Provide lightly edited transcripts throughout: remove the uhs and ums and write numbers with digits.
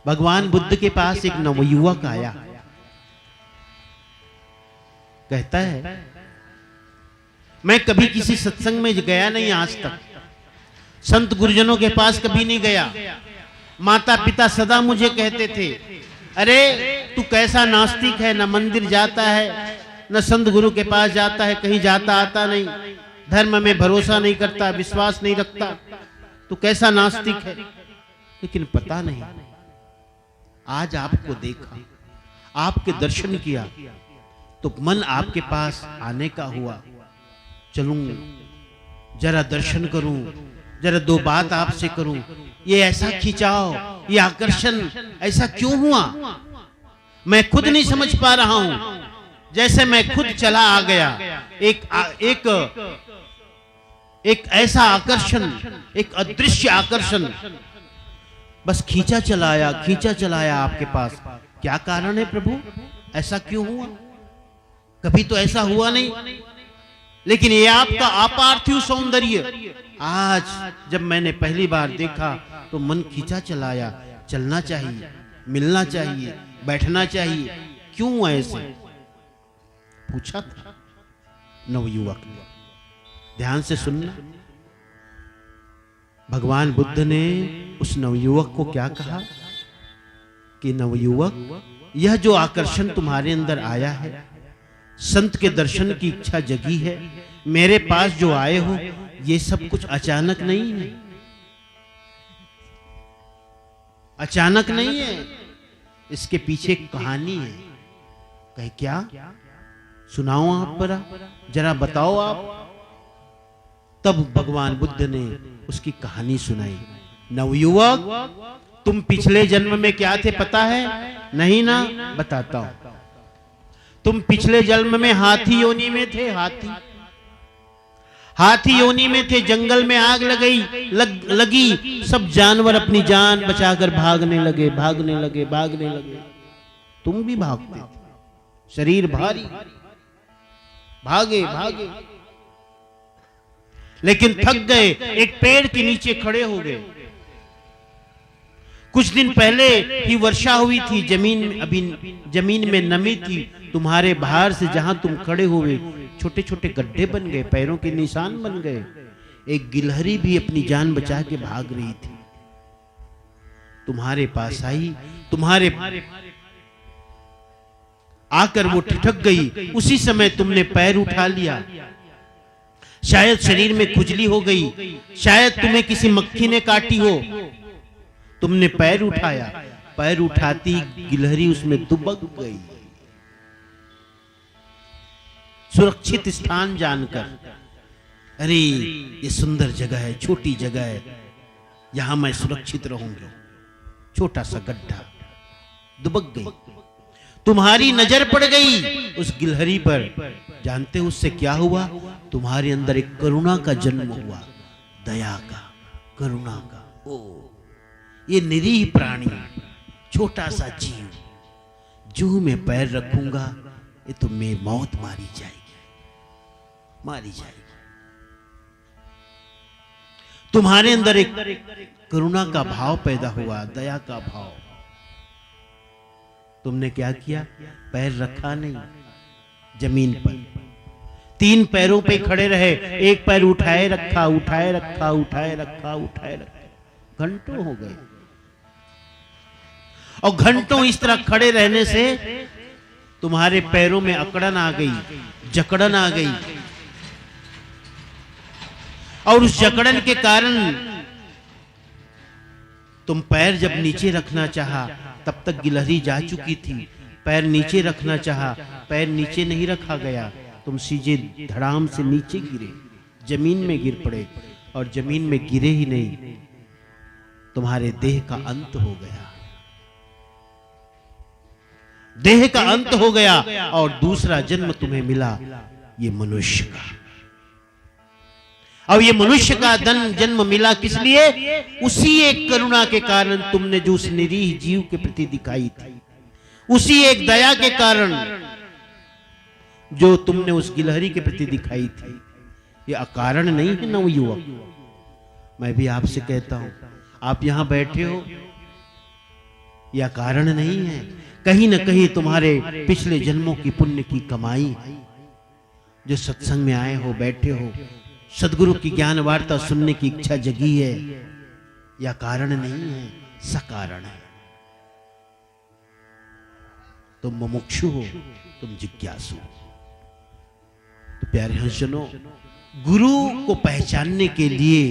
भगवान बुद्ध के पास एक नवयुवक आया, कहता है मैं कभी किसी सत्संग में गया नहीं आज तक, संत गुरुजनों के पास कभी नहीं गया। माता पिता सदा मुझे कहते थे, अरे तू कैसा नास्तिक है, न मंदिर जाता है, न संत गुरु के पास जाता है, कहीं जाता आता नहीं, धर्म में भरोसा नहीं करता, विश्वास नहीं रखता, तू कैसा नास्तिक है। लेकिन पता नहीं, आज आपको देखा, आपके दर्शन किया तो मन आपके पास आने का हुआ, चलूं जरा दर्शन करूं, जरा दो बात आपसे करूं। ये ऐसा खिंचाव, ये आकर्षण ऐसा क्यों हुआ, मैं खुद नहीं समझ पा रहा हूं। जैसे मैं खुद चला आ गया, एक ऐसा आकर्षण, एक अदृश्य आकर्षण, बस खींचा चलाया आपके पास। क्या कारण है प्रभु, ऐसा क्यों हुआ, कभी तो ऐसा हुआ नहीं। लेकिन ये आपका अपार्थिव सौंदर्य आज जब मैंने पहली बार देखा तो मन खींचा चलाया, चलना चाहिए, मिलना चाहिए, बैठना चाहिए, क्यों ऐसे पूछा था नवयुवक ने। ध्यान से सुनना, भगवान बुद्ध ने उस नवयुवक को क्या कहा कि नवयुवक, यह जो आकर्षण तुम्हारे अंदर आया है, संत के दर्शन की इच्छा जगी है, मेरे पास जो आए हो, ये सब कुछ अचानक नहीं है, अचानक नहीं है, इसके पीछे एक कहानी है। कहे क्या, सुनाओ आप पर, जरा बताओ आप। तब भगवान बुद्ध ने उसकी कहानी सुनाई। नवयुवक, तुम पिछले जन्म में क्या थे पता है? नहीं ना, बताता हूं। तुम पिछले जन्म में हाथी योनि में थे। हाथी योनि में थे, जंगल में आग लगी, सब जानवर अपनी जान बचाकर भागने लगे। तुम भी भागते थे, शरीर भारी, भागे, लेकिन थक गए, एक पेड़ के नीचे खड़े हो गए। कुछ दिन पहले ही वर्षा हुई थी, जमीन में नमी थी, तुम्हारे बाहर से जहां तुम खड़े हुए छोटे छोटे गड्ढे बन गए, पैरों के निशान बन गए। एक गिलहरी भी अपनी जान बचा के भाग रही थी, तुम्हारे पास आई, आकर वो ठिठक गई। उसी समय तुमने पैर उठा लिया, शायद शरीर में खुजली हो गई, शायद तुम्हें किसी मक्खी ने काटी हो, तुमने पैर उठाया, पैर उठाती गिलहरी उसमें दुबक गई। सुरक्षित स्थान जानकर, अरे ये सुंदर जगह है, छोटी जगह है, यहां मैं सुरक्षित रहूंगी, छोटा सा गड्ढा, दुबक गई। तुम्हारी नजर पड़ गई उस गिलहरी पर। जानते हो उससे क्या हुआ? तुम्हारे अंदर एक करुणा का जन्म हुआ, दया का, करुणा का। ओ, ये निरीह प्राणी, छोटा सा जीव, जो मैं पैर रखूंगा ये तो मैं मौत मारी जाएगी। तुम्हारे अंदर एक करुणा का भाव पैदा हुआ, दया का भाव। तुमने क्या किया? पैर रखा नहीं, जमीन पर 3 पैरों पे खड़े रहे, एक पैर उठाए रखा, घंटों हो गए। और घंटों इस तरह खड़े रहने से तुम्हारे पैरों में अकड़न आ गई, जकड़न आ गई, और उस जकड़न के कारण तुम पैर जब नीचे रखना चाहा, तब तक गिलहरी जा चुकी थी। पैर नीचे रखना चाहा, पैर नीचे नहीं रखा गया, तुम सीधे धड़ाम से नीचे गिरे, जमीन में गिर पड़े, और जमीन में गिरे ही नहीं, तुम्हारे देह का अंत हो गया, देह का अंत हो गया, और दूसरा जन्म तुम्हें मिला, ये मनुष्य का। अब ये मनुष्य का जन्म मिला किस लिए? उसी एक करुणा के कारण तुमने जो उस निरीह जीव के प्रति दिखाई थी, उसी एक दया के कारण जो तुमने उस गिलहरी के प्रति दिखाई थी। ये अकारण नहीं है नवयुवक। मैं भी आपसे कहता हूं, आप यहां बैठे हो, या कारण नहीं है, कहीं न कहीं तुम्हारे पिछले जन्मों की पुण्य की कमाई है। जो सत्संग में आए हो, बैठे हो, सदगुरु की ज्ञान वार्ता सुनने की इच्छा जगी है, या कारण नहीं है, सकारण है। तुम मुमुक्षु हो, तुम जिज्ञासु हो। तो प्यारे हंसजनों, गुरु को पहचानने के लिए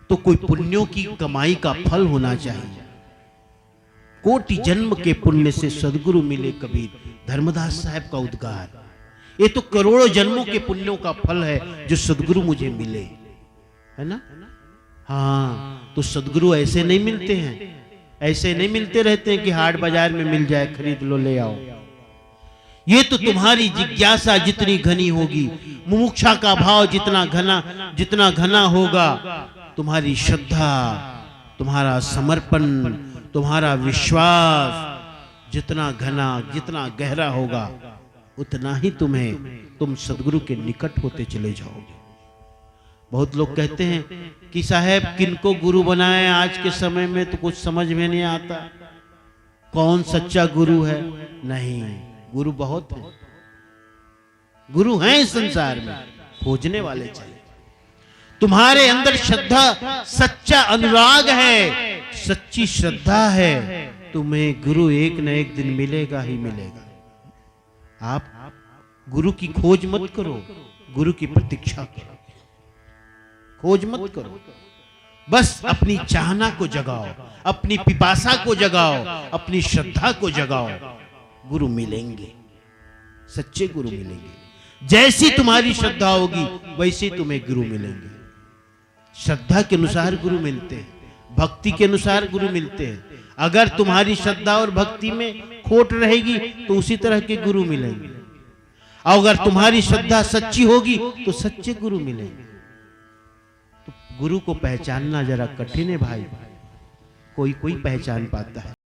तो कोई पुण्यों की कमाई का फल होना चाहिए। कोटि जन्म के पुण्य से सदगुरु मिले कबीर, धर्मदास साहब का उद्गार। ये तो करोड़ों जन्मों के पुण्यों का फल है जो सदगुरु मुझे मिले, है ना। हाँ, तो सदगुरु ऐसे नहीं मिलते हैं, ऐसे नहीं मिलते रहते हैं कि हाट बाजार में मिल जाए, खरीद लो, ले आओ। ये तो तुम्हारी जिज्ञासा जितनी घनी होगी, मुमुक्षा का भाव जितना घना होगा, तुम्हारी श्रद्धा, तुम्हारा समर्पण, तुम्हारा विश्वास जितना घना, जितना गहरा होगा, उतना ही तुम सदगुरु के निकट होते चले जाओगे। बहुत लोग कहते हैं कि साहब किनको गुरु बनाए आज के समय में, तो कुछ समझ में नहीं आता, कौन सच्चा गुरु है। नहीं, गुरु बहुत है, गुरु हैं इस संसार में, खोजने वाले चाहिए। तुम्हारे अंदर श्रद्धा, सच्चा अनुराग है, सच्ची श्रद्धा है, तुम्हें गुरु एक न एक दिन मिलेगा ही मिलेगा। आप गुरु की खोज मत करो, गुरु की प्रतीक्षा करो, खोज मत करो। बस अपनी चाहना को जगाओ, अपनी पिपासा को जगाओ, अपनी श्रद्धा को जगाओ। गुरु मिलेंगे, सच्चे गुरु मिलेंगे। जैसी तुम्हारी श्रद्धा होगी वैसे तुम्हें गुरु मिलेंगे। श्रद्धा के अनुसार गुरु मिलते हैं, भक्ति के अनुसार गुरु मिलते हैं। अगर तुम्हारी श्रद्धा और भक्ति में खोट रहेगी तो उसी तरह के गुरु मिलेंगे। अगर तुम्हारी श्रद्धा सच्ची होगी तो सच्चे गुरु मिलेंगे। तो गुरु को पहचानना जरा कठिन है भाई, कोई कोई पहचान पाता है।